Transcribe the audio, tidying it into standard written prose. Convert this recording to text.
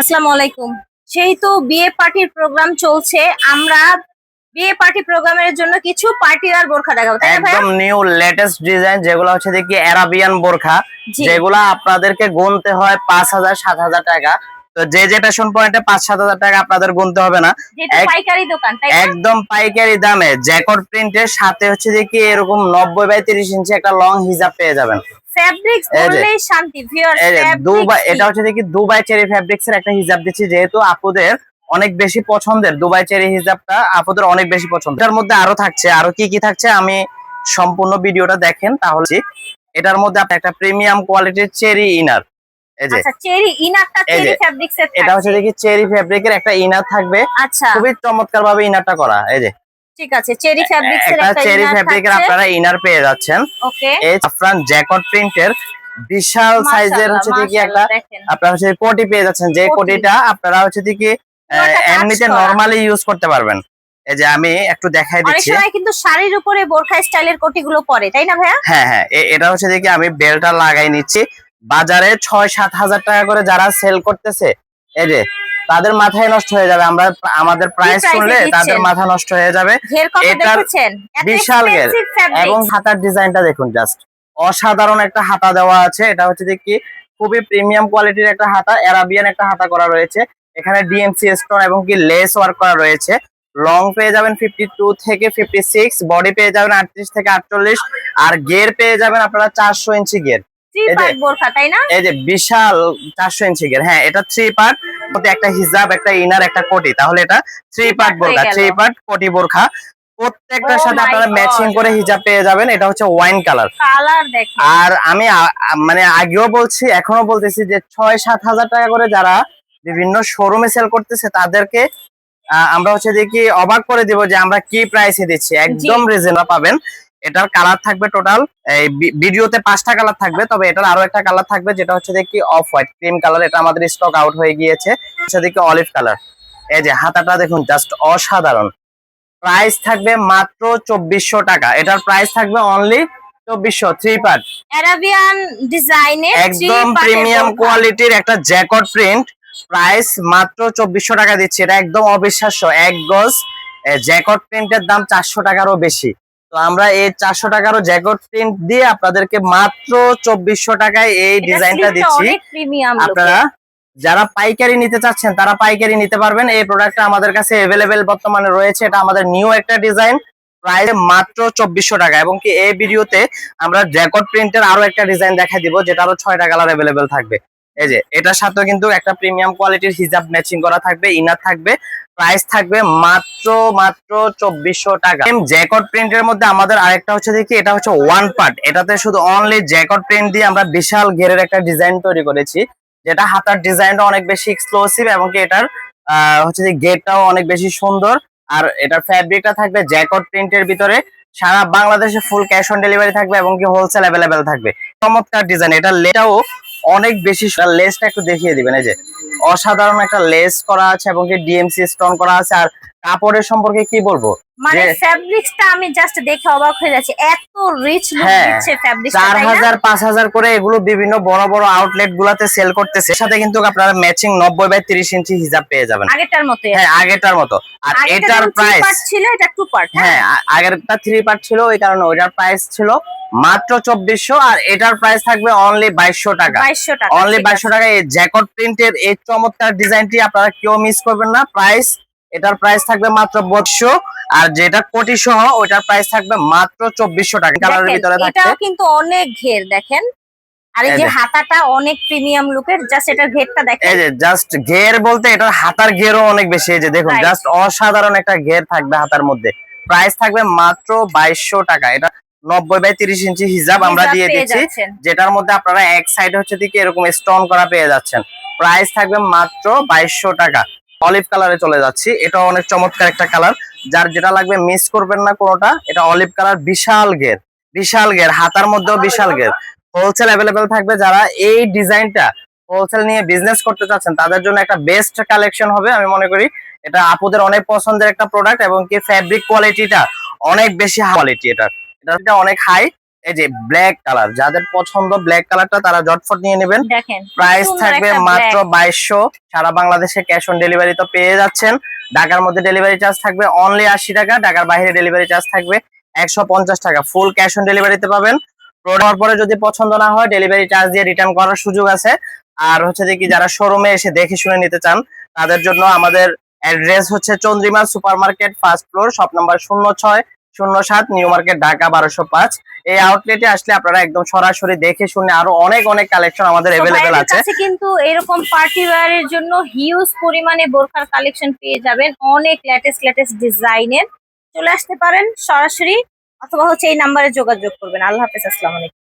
আসসালামু আলাইকুম। যেহেতু বিয়ে পার্টির প্রোগ্রাম চলছে, আমরা বিয়ে পার্টি প্রোগ্রামের জন্য কিছু পার্টি আর বোরখা দেখাবো, তাই না ভাইয়া? একদম নিউ লেটেস্ট ডিজাইন যেগুলো হচ্ছে দেখি অ্যারাবিয়ান বোরখা, জি। যেগুলো আপনাদেরকে গুনতে হয় ৫,০০০ ৭,০০০ টাকা। তো যে ফ্যাশন পয়েন্টে ৫,০০০ ৭,০০০ টাকা আপনাদের গুনতে হবে না। যেহেতু এক- পাইকারি দোকান, তাই না? একদম পাইকারি দামে জ্যাকট প্রিন্টের সাথে হচ্ছে দেখি এরকম ৯০/৩০ ইঞ্চি একটা লং হিজাব পেয়ে যাবেন। ফ্যাব্রিক্স এই যে বললেই শান্তি ভিউয়ার্স, এই যে ফ্যাব্রিক্স দুবাই, এটা হচ্ছে দেখি দুবাই চেরি ফ্যাব্রিক্স এর একটা হিজাব দিচ্ছি, যেহেতু আপুদের অনেক বেশি পছন্দের দুবাই চেরি হিজাবটা, আপুদের অনেক বেশি পছন্দ। এটার মধ্যে আরো থাকছে, আরো কি কি থাকছে আমি সম্পূর্ণ ভিডিওটা দেখেন তাহলে। এটার মধ্যে আপনি একটা প্রিমিয়াম কোয়ালিটির চেরি ইনার, এই যে আচ্ছা, চেরি ইনারটা এই যে চেরি ফ্যাব্রিক্স এর এটা হচ্ছে থাকছে। দেখি চেরি ফ্যাব্রিকের একটা ইনার থাকবে, আচ্ছা, খুবই চমৎকার ভাবে ইনারটা করা। এই যে ঠিক আছে, চেরি ফ্যাব্রিক্স এর একটা একটা চেরি ইনার ফ্যাব্রিকের থাকছে। আপনারা ইনার পেয়ে যাচ্ছেন। ওকে, এই জাফরান জ্যাকট প্রিন্টের বিশাল সাইজের মাশাআল্লাহ হচ্ছে দেখি একটা মাশাআল্লাহ, দেখেন আপনারা হচ্ছে কোটি পেয়ে যাচ্ছেন, যে কোটি। কোটিটা আপনারা হচ্ছে দেখি পুরোটা কাজ এমনিতে করা। নরমালি ইউজ করতে পারবেন। এই যে আমি একটু দেখাই অনেক দিচ্ছি। সময় কিন্তু শাড়ির উপরে বোরখা স্টাইলের কোটিগুলো পরে, তাই না ভাইয়া? হ্যাঁ হ্যাঁ, এটা হচ্ছে দেখি আমি বেলটা লাগাই নিচ্ছি। বাজারে ৬-৭ হাজার টাকা করে যারা সেল করতেছে, এই যে তাদের মাথায় নষ্ট হয়ে যাবে। আমরা আমাদের কি প্রাইস প্রাইসে শুনলে তাদের দিচ্ছেন? মাথা নষ্ট হয়ে যাবে। ঘের কত এটার দেখেছেন? এত বিশাল ঘের এক্সপেন্সিভ এবং ফ্যাব্রিক্স। হাতার ডিজাইনটা দেখুন, জাস্ট অসাধারণ একটা হাতা দেওয়া আছে। এটা হচ্ছে দেখি খুবই প্রিমিয়াম কোয়ালিটির একটা হাতা, অ্যারাবিয়ান একটা হাতা করা রয়েছে। এখানে ডিএমসি স্টোন এবং কি লেস ওয়ার্ক করা রয়েছে। লং পেয়ে যাবেন 52 থেকে 56, বডি পেয়ে যাবেন 38 থেকে 48, আর গিয়ার পেয়ে যাবেন আপনারা 400 ইঞ্চি গিয়ার। থ্রি এই যে পার্ট বোরখা, তাই না? এই যে বিশাল 400 ইঞ্চি গিয়ার। হ্যাঁ, এটা 3 পার্ট, মধ্যে একটা হিজাব, একটা ইনার, একটা কোটি, তাহলে এটা 3 পার্ট হয়ে বোরখা, গেল। 3 পার্ট কোটি বোরখা। প্রত্যেকটার Oh সাথে my আপনারা ম্যাচিং God, করে হিজাব পেয়ে যাবেন। এটা হচ্ছে ওয়াইন কালার। কালার দেখেন। আর আমি মানে আগেও বলছি এখনো বলতেছি যে ৬-৭ হাজার টাকা করে যারা বিভিন্ন শোরুমে সেল করতেছে তাদেরকে আমরা হচ্ছে দেখি অবাক করে দিব যে আমরা কি প্রাইসে দিচ্ছি, জি, একদম রিজনেবল পাবেন। এটার কালার থাকবে টোটাল, এই ভিডিওতে 5টা কালার থাকবে, তবে এটার আরো একটা কালার থাকবে যেটা হচ্ছে দেখি অফ হোয়াইট ক্রিম কালার। এটা আমাদের স্টক আউট হয়ে গিয়েছে। হচ্ছে দেখি অলিভ কালার। এই যে হাতাটা দেখুন, জাস্ট অসাধারণ। প্রাইস থাকবে মাত্র ২৪০০ টাকা। এটার প্রাইস থাকবে অনলি ২৪০০। 3 পার্ট, অ্যারাবিয়ান ডিজাইনের থ্রি একদম পার্টের প্রিমিয়াম বোরখা। কোয়ালিটির একটা জ্যাকট প্রিন্ট। প্রাইস মাত্র ২৪০০ টাকা দিচ্ছি। এটা একদম অবিশ্বাস্য। এক গজ জ্যাকট প্রিন্টের দাম ৪০০ টাকারও বেশি। তো আমরা এই ৪০০ টাকারও জ্যাকট প্রিন্ট দিয়ে আপনাদেরকে মাত্র ২৪০০ টাকায় এই এটা ডিজাইনটা স্লিপটা দিচ্ছি। অনেক প্রিমিয়াম আপনারা লুকের। যারা পাইকারি নিতে চাচ্ছেন তারা পাইকারি নিতে পারবেন। এই প্রোডাক্টটা আমাদের কাছে এভেলেবেল বর্তমানে রয়েছে। এটা আমাদের নিউ একটা ডিজাইন, প্রাইস মাত্র ২৪০০ টাকা। এবং কি এই ভিডিওতে আমরা জ্যাকট প্রিন্টের আরো একটা ডিজাইন দেখা দিব, যেটা আরো 6টা কালার এভেলেবেল থাকবে। এই যে এটার সাথেও কিন্তু একটা প্রিমিয়াম কোয়ালিটির হিজাব ম্যাচিং করা থাকবে, ইনার থাকবে। প্রাইস থাকবে মাত্র মাত্র ২৪০০ টাকা। জ্যাকট প্রিন্টের মধ্যে আমাদের আরেকটা হচ্ছে দেখি, এটা হচ্ছে ওয়ান পার্ট। এটাতে শুধু অনলি জ্যাকট প্রিন্ট দিয়ে আমরা বিশাল ঘেরের একটা ডিজাইন তৈরি করেছি, যেটা হাতার ডিজাইনটা অনেক বেশি এক্সক্লুসিভ এবং কি এটার হচ্ছে যে গেটটাও অনেক বেশি সুন্দর। আর এটার ফ্যাব্রিকটা থাকবে জ্যাকট প্রিন্টের ভিতরে। সারা বাংলাদেশে ফুল ক্যাশ অন ডেলিভারি থাকবে এবং কি হোলসেল অ্যাভেলেবেল থাকবে। চমৎকার ডিজাইন। এটা লেটাও অনেক বেশি, লেসটা একটু দেখিয়ে দিবেন। এই যে অসাধারণ একটা লেস করা আছে এবং কি ডিএমসি স্টোন করা আছে। আর কাপড়ের সম্পর্কে কি বলবো, মানে যে ফ্যাব্রিক্সটা আমি জাস্ট দেখে অবাক হয়ে যাচ্ছি, এত রিচ লুক হ্যাঁ, দিচ্ছে ফ্যাব্রিক্সটা, তাই না? ৪,০০০-৫,০০০ করে এগুলো বিভিন্ন বড় বড় আউটলেট গুলাতে সেল করতেছে। সাথে কিন্তু আপনারা ম্যাচিং ৯০/৩০ ইঞ্চি হিজাব পেয়ে যাবেন। আগেরটার মতো। হ্যাঁ, আগেরটার মতো। আর আগেরটা এটার যেমন থ্রি প্রাইস, পার্ট ছিল, এটা টু পার্ট। হ্যাঁ আগেরটা 3 পার্ট ছিল, ওই কারণে ওইটার প্রাইস ছিল মাত্র ২৪০০। আর এটার প্রাইস থাকবে অনলি ২২০০ টাকা। ২২০০ টাকা, অনলি ঠিক ২২০০ আছে। টাকা। এই জ্যাকট প্রিন্টের এই চমৎকার ডিজাইনটি আপনারা কেউ মিস করবেন না। প্রাইস, এটার প্রাইস থাকবে মাত্র ২২০০। আর যেটা কোটি সহ ওইটার প্রাইস থাকবে মাত্র ২৪০০ টাকা। কালারের দেখেন ভিতরে থাকছে। এটাও কিন্তু অনেক ঘের, দেখেন। আর এই এই যে যে হাতাটা অনেক প্রিমিয়াম লুকের, জাস্ট এটার ঘেরটা দেখেন। এই যে জাস্ট ঘের বলতে এটার হাতার ঘেরও অনেক বেশি। এই যে দেখুন, Right. জাস্ট অসাধারণ একটা ঘের থাকবে হাতার মধ্যে। প্রাইস থাকবে মাত্র ২২০০ টাকা। এটা ৯০/৩০ ইঞ্চি হিজাব আমরা হিজাব দিয়ে পেয়ে দিচ্ছি, যাচ্ছেন। যেটার মধ্যে আপনারা এক সাইডে হচ্ছে দিকে এরকম স্টোন করা পেয়ে যাচ্ছেন। প্রাইস থাকবে মাত্র ২২০০ টাকা। অলিভ কালারে চলে যাচ্ছি। এটা অনেক চমৎকার একটা কালার, যার যেটা লাগবে মিস করবেন না কোনোটা। এটা অলিভ কালার, বিশাল ঘের, বিশাল ঘের, হাতার মধ্যেও বিশাল ঘের। হোলসেল অ্যাভেলেবেল থাকবে। যারা এই ডিজাইনটা হোলসেল নিয়ে বিজনেস করতে চাচ্ছেন তাদের জন্য একটা বেস্ট কালেকশন হবে আমি মনে করি। এটা আপুদের অনেক পছন্দের একটা প্রোডাক্ট এবং কি ফ্যাব্রিক কোয়ালিটিটা অনেক বেশি কোয়ালিটি। এটা অনেক হাই এই যে ব্ল্যাক কালার, যাদের পছন্দ ব্ল্যাক কালারটা তারা জটফট নিয়ে নেবেন। দেখেন প্রাইস সুন্দর থাকবে একটা মাত্র black। 2200। সারা বাংলাদেশে ক্যাশ অন ডেলিভারি তো পেয়ে যাচ্ছেন। ঢাকার মধ্যে ডেলিভারি চার্জ থাকবে অনলি 80 টাকা, ঢাকার বাইরে ডেলিভারি চার্জ থাকবে 150 টাকা। ফুল ক্যাশ অন ডেলিভারিতে পাবেন। প্রোডাক্ট পরে যদি পছন্দ না হয় ডেলিভারি চার্জ দিয়ে রিটার্ন করার সুযোগ আছে। আর হচ্ছে যে কি যারা শোরুমে এসে দেখে শুনে নিতে চান তাদের জন্য আমাদের অ্যাড্রেস হচ্ছে Chandrima super market, first floor, shop number 0607, new market, Dhaka 1205। এই আউটলেটে আসলে আপনারা একদম সরাসরি দেখে শুনে আরো অনেক অনেক কালেকশন আমাদের তো अवेलेबल ভাইয়াদের আছে। কাছে কিন্তু এরকম পার্টি ওয়্যারের জন্য হিউজ পরিমাণে বোরখার কালেকশন পেয়ে যাবেন, অনেক লেটেস্ট লেটেস্ট ডিজাইনের। চলে আসতে পারেন সরাসরি, অথবা হচ্ছে এই নাম্বারে যোগাযোগ করবেন। আল্লাহ হাফেজ, আসসালামু আলাইকুম।